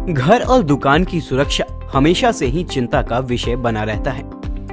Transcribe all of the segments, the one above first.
घर और दुकान की सुरक्षा हमेशा से ही चिंता का विषय बना रहता है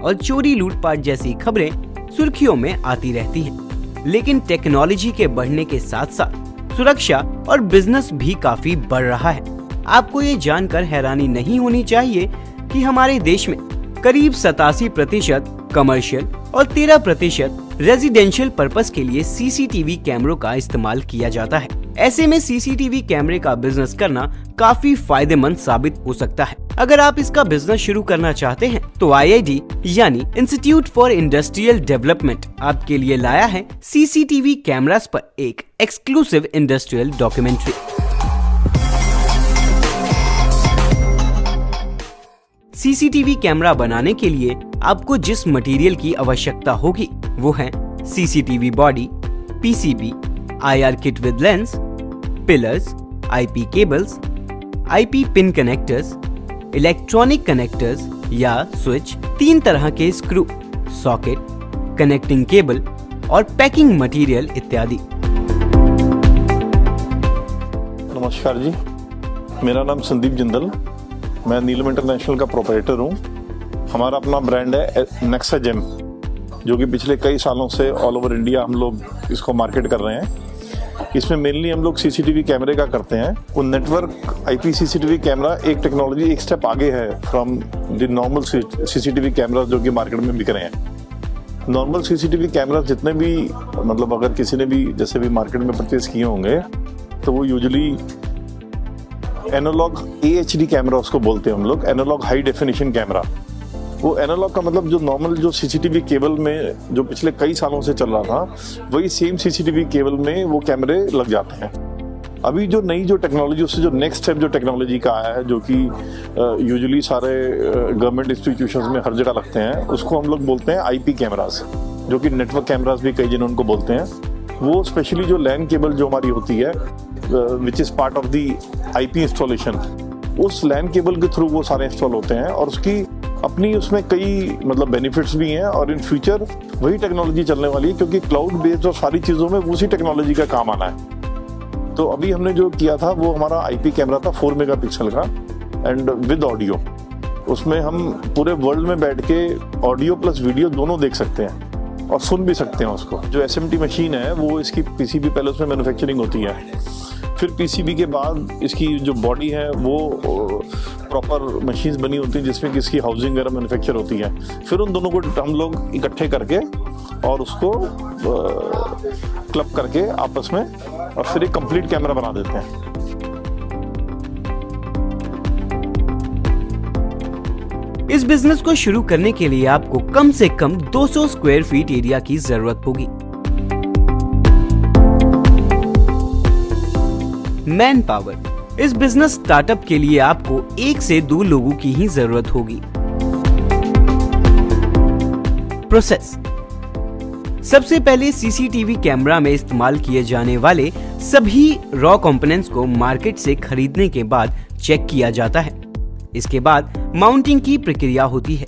और चोरी लूटपाट जैसी खबरें सुर्खियों में आती रहती हैं। लेकिन टेक्नोलॉजी के बढ़ने के साथ साथ सुरक्षा और बिजनेस भी काफी बढ़ रहा है। आपको ये जानकर हैरानी नहीं होनी चाहिए कि हमारे देश में करीब 87% कमर्शियल और 13% रेजिडेंशियल पर्पस के लिए सीसीटीवी कैमरों का इस्तेमाल किया जाता है। ऐसे में सीसीटीवी कैमरे का बिजनेस करना काफी फायदेमंद साबित हो सकता है। अगर आप इसका बिजनेस शुरू करना चाहते हैं तो IID यानी इंस्टीट्यूट फॉर इंडस्ट्रियल डेवलपमेंट आपके लिए लाया है सीसीटीवी कैमरास पर एक exclusive industrial documentary. CCTV camera बनाने के लिए आपको जिस मटेरियल की आवश्यकता होगी वो है CCTV body, PCB, IR kit with lens, pillars, IP cables, IP pin connectors, electronic connectors या स्विच, 3 तरह के स्क्रू, सॉकेट, कनेक्टिंग केबल और पैकिंग मटेरियल इत्यादि। नमस्कार जी, मेरा नाम संदीप जिंदल, मैं नीलम इंटरनेशनल का प्रोपराइटर हूँ। हमारा अपना ब्रांड है नेक्सा जेम, जो कि पिछले कई सालों से ऑल ओवर इंडिया हम लोग इसको मार्केट कर रहे हैं। इसमें मेनली हम लोग सीसीटीवी कैमरे का करते हैं। वो नेटवर्क IP सीसीटीवी कैमरा एक टेक्नोलॉजी एक स्टेप आगे है from the normal CCTV camera जो कि मार्केट में बिक रहे हैं। नॉर्मल सीसीटीवी कैमरा जितने भी मतलब अगर किसी ने भी जैसे भी मार्केट में परचेज किए होंगे तो वो यूजुअली एनालॉग AHD कैमरा उसको बोलते हैं हम लोग, एनालॉग हाई डेफिनेशन कैमरा। वो एनालॉग का मतलब जो नॉर्मल जो सीसीटीवी केबल में जो पिछले कई सालों से चल रहा था वही सेम सीसीटीवी केबल में वो कैमरे लग जाते हैं। अभी जो नई जो टेक्नोलॉजी उससे जो नेक्स्ट स्टेप जो टेक्नोलॉजी का आया है, जो कि यूजुअली सारे गवर्नमेंट इंस्टीट्यूशंस में हर जगह लगते हैं, उसको हम लोग बोलते हैं IP कैमरास, जो कि नेटवर्क कैमरास भी कई जन उनको बोलते हैं। वो स्पेशली जो लैन केबल जो हमारी होती है which is part of the IP installation, उस लैन केबल के थ्रू वो सारे इंस्टॉल होते हैं और उसकी अपनी उसमें कई मतलब बेनिफिट्स भी हैं और इन फ्यूचर वही टेक्नोलॉजी चलने वाली है, क्योंकि क्लाउड बेस्ड और सारी चीज़ों में उसी टेक्नोलॉजी का काम आना है। तो अभी हमने जो किया था वो हमारा IP कैमरा था 4 मेगापिक्सल का एंड विद ऑडियो। उसमें हम पूरे वर्ल्ड में बैठ के ऑडियो प्लस वीडियो दोनों देख सकते हैं और सुन भी सकते हैं उसको। जो SMT मशीन है वो इसकी PCB पहले उसमें मैन्युफैक्चरिंग होती है, फिर PCB के बाद इसकी जो बॉडी है वो प्रॉपर मशीन्स बनी होती हैं जिसमें कि इसकी हाउसिंग वगैरह मैन्युफैक्चर होती है। फिर उन दोनों को हम लोग इकट्ठे करके और उसको क्लब करके आपस में और फिर एक कंप्लीट कैमरा बना देते हैं। इस बिजनेस को शुरू करने के लिए आपको कम से कम 200 स्क्वायर फीट एरिया की जरूरत होगी। मैन पावर, इस बिजनेस स्टार्टअप के लिए आपको 1 से 2 लोगों की ही जरूरत होगी। प्रोसेस, सबसे पहले सीसीटीवी कैमरा में इस्तेमाल किए जाने वाले सभी रॉ कंपोनेंट्स को मार्केट से खरीदने के बाद चेक किया जाता है। इसके बाद माउंटिंग की प्रक्रिया होती है,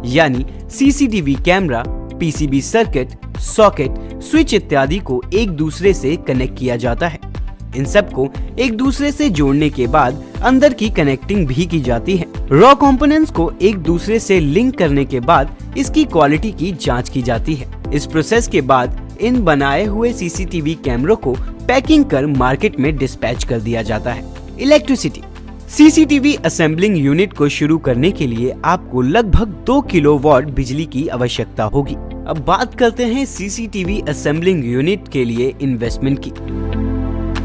यानी CCTV camera, PCB circuit, socket, switch इत्यादि को एक दूसरे से कनेक्ट किया जाता है। इन सब को एक दूसरे से जोड़ने के बाद अंदर की कनेक्टिंग भी की जाती है। रॉ कंपोनेंट्स को एक दूसरे से लिंक करने के बाद इसकी क्वालिटी की जांच की जाती है। इस प्रोसेस के बाद इन बनाए हुए सीसीटीवी कैमरों को पैकिंग कर मार्केट में डिस्पैच कर दिया जाता है। इलेक्ट्रिसिटी, सीसीटीवी असेंबलिंग यूनिट को शुरू करने के लिए आपको लगभग 2 किलोवाट बिजली की आवश्यकता होगी। अब बात करते हैं सीसीटीवी असेंबलिंग यूनिट के लिए इन्वेस्टमेंट की।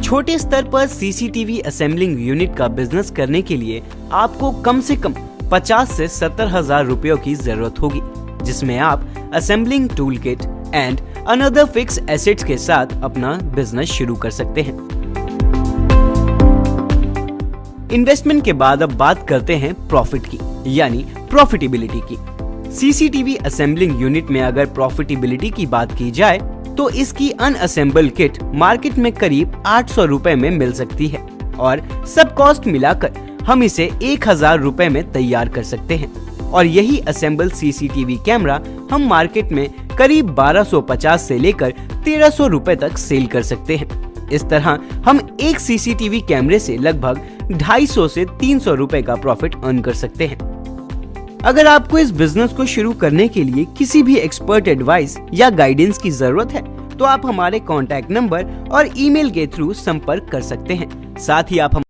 छोटे स्तर पर सीसीटीवी असेंबलिंग यूनिट का बिजनेस करने के लिए आपको कम से कम 50 से 70 हजार रुपयों की जरूरत होगी, जिसमें आप assembling tool kit and another fix assets के साथ अपना बिजनेस शुरू कर सकते हैं। इन्वेस्टमेंट के बाद अब बात करते हैं प्रॉफिट की, यानी प्रॉफिटेबिलिटी की। सीसीटीवी असेंबलिंग यूनिट में अगर प्रॉफिटेबिलिटी की बात की जाए तो इसकी अनअसेंबल किट मार्केट में करीब 800 रुपए में मिल सकती है और सब कॉस्ट मिलाकर हम इसे 1000 रुपए में तैयार कर सकते हैं। और यही असेंबल सीसीटीवी कैमरा हम मार्केट में करीब 1250 से लेकर 1300 रुपए तक सेल कर सकते हैं। इस तरह हम एक सीसीटीवी कैमरे से लगभग 250 से 300 रुपए का प्रॉफिट अर्न कर सकते हैं। अगर आपको इस बिजनेस को शुरू करने के लिए किसी भी एक्सपर्ट एडवाइस या गाइडेंस की जरूरत है तो आप हमारे कॉन्टैक्ट नंबर और ईमेल के थ्रू संपर्क कर सकते हैं। साथ ही आप